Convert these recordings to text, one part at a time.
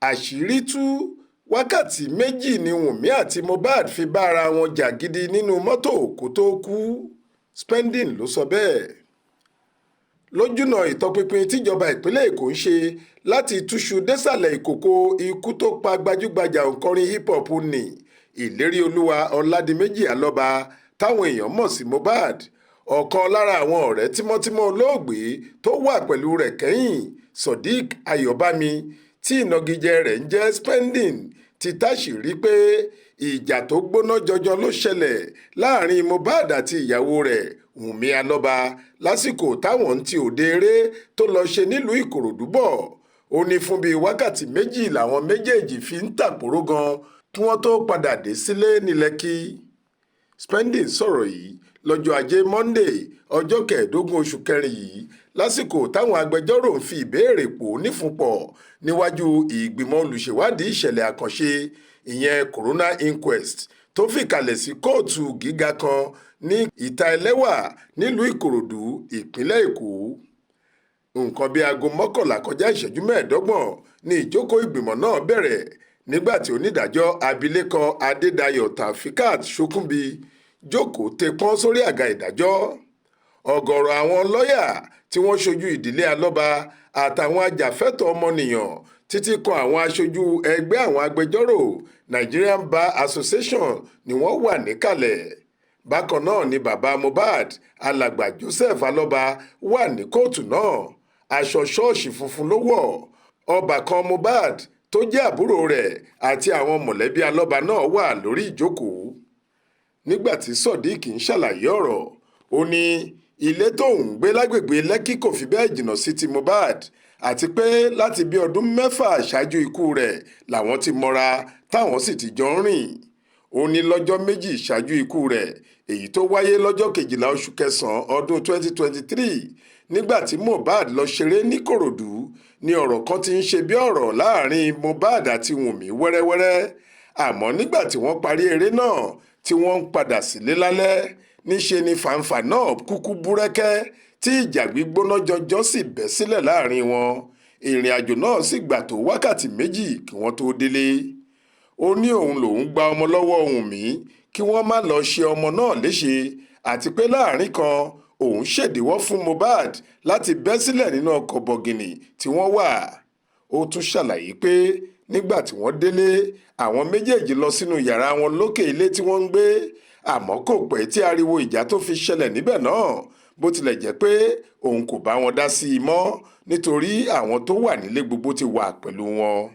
àṣírí tú wákàtí méjì ni Wumi àti Mohbad fi bá ara wọn jà gidi nínú mọ́tò kó tó kú. Spending ló sọ bẹ́ẹ̀. Lójúnà ìtọpinpin tíjọba ìpínlẹ̀ Èkó ń ṣe láti túṣu désàlẹ̀ ìkòkò ikú tó pa gbajúgbajà òǹkọrin hip hop ní ìlérí olúwa Ọládìméjì Alọ́ba táwọn èèyàn mọ̀ sí Mohbad, ọ̀kan lára àwọn ọ̀rẹ́ tímọ́tímọ́ olóògbé tó wà pẹ̀lú rẹ̀ kẹ́yìn, Sodiq Ayọ̀bámi, tí ìnagijẹ rẹ̀ ń jẹ́ Spending, ti táṣìírí pé ìjà tó gbóná jọjọ ló ṣẹlẹ̀ láàrin Mohbad àti ìyàwó rẹ̀ Wumi Alọ́ba lásìkò táwọn ń ti òde eré tó lọ ṣe nílùú Ìkòròdú bọ̀. Ó ní fún bíi wákàtí méjì làwọn méjèèjì fi ń tàpóró gan kí wọ́n tó padà dé sílé ní Lẹ́kì. Spending sọ̀rọ̀ yìí lọ́jọ́ ajé Monday ọjọ́ 15 oṣù kẹrin yìí lásìkò táwọn agbẹjọ́rò ń fi ìbéèrè pò nífúnpọ̀ níwájú ìgbìmọ̀ olùṣèwádìí ìṣẹ̀lẹ̀ àkànṣe ìyẹn coroner inquest tó fìkàlẹ̀ sí kóòtù gíga kan ní ìta ẹlẹ́wà nílùú Ìkòròdú, ìpínlẹ̀ Èkó. Nǹkan bíi aago 11 kọjá ìṣẹ́jú 15 ni ìjókòó ìgbìmọ̀ náà bẹ̀rẹ̀ nígbà tí onídàájọ́ abilékọ Adédayọ̀ Tafikat Ṣókúnbi jókòó tẹpọ́n sórí àga ìdájọ́. Ọ̀gọ̀rọ̀ àwọn lọ́ọ̀yà tí wọ́n ṣojú ìdílé Alọ́ba àtàwọn ajàfẹ́tọ̀ọ́ ọmọnìyàn títí kan àwọn aṣojú ẹgbẹ́ àwọn agbẹjọ́rò Nigerian Bar Association ni wọ́n wà níkàlẹ̀. Bákan náà ni bàbá Mohbad, alàgbà Joseph Alọ́ba, wà ní kóòtù náà. Aṣọ ṣọ́ọ̀ṣì funfun ló wọ̀. Ọbàkan Mohbad tó jẹ́ àbúrò rẹ̀ àti àwọn mọ̀lẹ́bí Alọ́ba náà wà lórí ìjókòó. Nígbà tí Sodiq ń ṣàlàyé ọ̀rọ̀, ó ní ilé tóun ń gbé lágbègbè Lẹ́kì kò fi bẹ́ẹ̀ jìnnà sí ti Mohbad àti pé láti bí ọdún 6 ṣáájú ikú rẹ̀ làwọn ti mọ́ra táwọn sì ti jọ ń rìn. Ó ní lọ́jọ́ méjì ṣáájú ikú rẹ̀, èyí tó wáyé lọ́jọ́ 12 oṣù kẹsàn-án ọdún 2023 nígbà tí Mohbad lọ ṣeré ní Ìkòròdú ni ọ̀rọ̀ kan ti ń ṣe bí ọ̀rọ̀ láàrin Mohbad àti Wumi wẹ́rẹ́wẹ́rẹ́. Àmọ́ nígbà tí wọ́n parí eré náà tí wọ́n ń padà sílé lálẹ́, níṣe ni fàǹfà náà kúkú búrẹ́kẹ́ tí ìjà gbígbóná jọjọ sì bẹ́ sílẹ̀ láàrin wọn. Ìrìn àjò náà sì gbà tó wákàtí méjì kí wọ́n tó délé. Ó ní òun lòun gba ọmọ lọ́wọ́ Wumi kí wọ́n má lọ ṣe ọmọ náà léṣe àti pé láàrin kan òun ṣèdíwọ́ fún Mohbad láti bẹ́ sílẹ̀ nínú ọkọ̀ bọ̀gìnì tí wọ́n wà. Ó tún ṣàlàyé pé nígbà tí wọ́n délé, àwọn méjèèjì lọ sínú yàrá wọn lókè ilé tí wọ́n ń gbé. Àmọ́ kò pẹ́ tí ariwo ìjà tó fi ṣẹlẹ̀ níbẹ̀ náà, bó tilẹ̀ jẹ́ pé òun kò bá wọn dá sí i mọ́ nítorí àwọn tó wà nílé gbogbo ti wà pẹ̀lú wọn.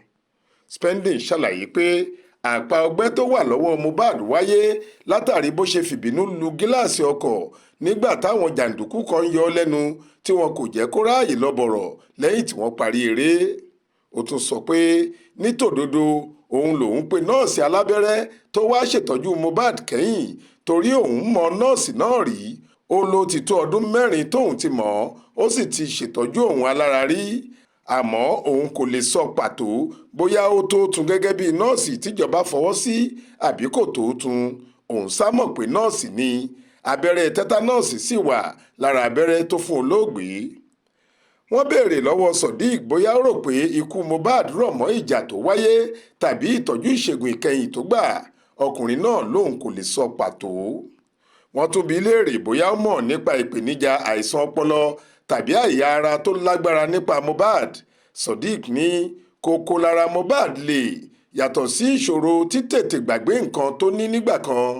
Spending ṣàlàyé pé àpá ọgbẹ́ tó wà lọ́wọ́ Mohbad wáyé látàrí bó ṣe fìbínú lu gíláàsì ọkọ̀ nígbà táwọn jàǹdùkú kan yọ lẹ́nu tí wọn kò jẹ́ kó ráàyè lọ bọ̀rọ̀ lẹ́yìn tí wọ́n parí eré. Ó tún sọ pé nítòdodo òun lòun pe nọ́ọ̀sì alábẹ́rẹ́ tó wá ṣètọ́jú Mohbad kẹ́yìn torí òun mọ nọ́ọ̀sì náà rí. Ó ló ti tó ọdún 4 tóun ti mọ̀ ọ́, ó sì ti ṣètọ́jú òun alára rí. Àmọ́ òun kò lè sọ pàtó bóyá ó tó tún gẹ́gẹ́ bí nọ́ọ̀sì tíjọba fọwọ́ sí àbí kò tó tún. Òun sá mọ̀ pé nọ́ọ̀sì ni. Abẹ́rẹ́ tẹ́tánọ́ọ̀sì sì wà lára abẹ́rẹ́ tó fún olóògbé. Wọ́n béèrè lọ́wọ́ Sodiq bóyá ó rò pé ikú Mohbad rọ̀ mọ́ ìjà tó wáyé tàbí ìtọ́jú ìṣègùn ìkẹyìn tó gbà. Ọkùnrin náà lòun kò lè sọ pàtó. Wọ́n tún bi léèrè bóyá ó mọ̀ nípa ìpèníjà àìsàn ọpọlọ tàbí àìyá ara tó lágbára nípa Mohbad. Sodiq ní kókó lára Mohbad lè yàtọ̀ sí ìṣòro títètè gbàgbé nǹkan tó ní nígbà kan.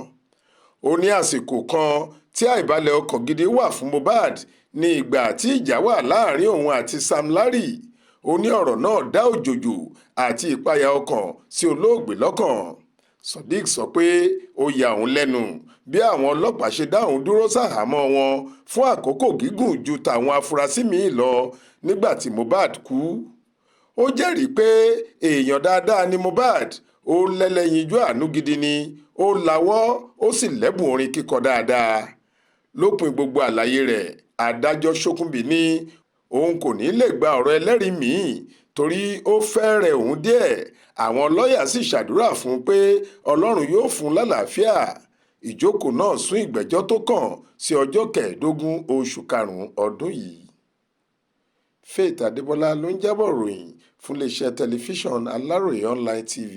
Ó ní àsìkò kan tí àìbalẹ̀ ọkàn gidi wà fún Mohbad ní ìgbà tí ìjà wà láàrin òun àti Sam Larry. Ó ní ọ̀rọ̀ náà dá òjòjò àti ìpayà ọkàn sí olóògbé lọ́kàn. Sodiq sọ pé ó yà òun lẹ́nu bí àwọn ọlọ́pàá ṣe dá òun dúró sáhàámọ́ wọn fún àkókò gígùn ju tàwọn afurasí míì lọ nígbà tí Mohbad kú. Ó jẹ́rìí pé èèyàn dáadáa ni Mohbad, ó lẹ́lẹ́yinjú àánú gidi ni, ó lawọ́, ó sì lẹ́bùn orin kíkọ dáadáa. Lópin gbogbo àlàyé rẹ̀, adájọ́ Ṣókúnbí ní òun kò ní lè gba ọ̀rọ̀ ẹlẹ́rìí míì torí ó fẹ́ rẹ̀ òun díẹ̀. Àwọn lọ́ọ̀yà sì ṣàdúrà fún un pé Ọlọ́run yóò fún un lálàáfíà. Ìjókòó náà sún ìgbẹ́jọ́ tó kàn sí ọjọ́ 15 oṣù karùn-ún ọdún yìí. Faith Adébọlá ló ń jábọ̀ ròyìn fún iléeṣẹ́ tẹlifíṣàn Aláròye online TV.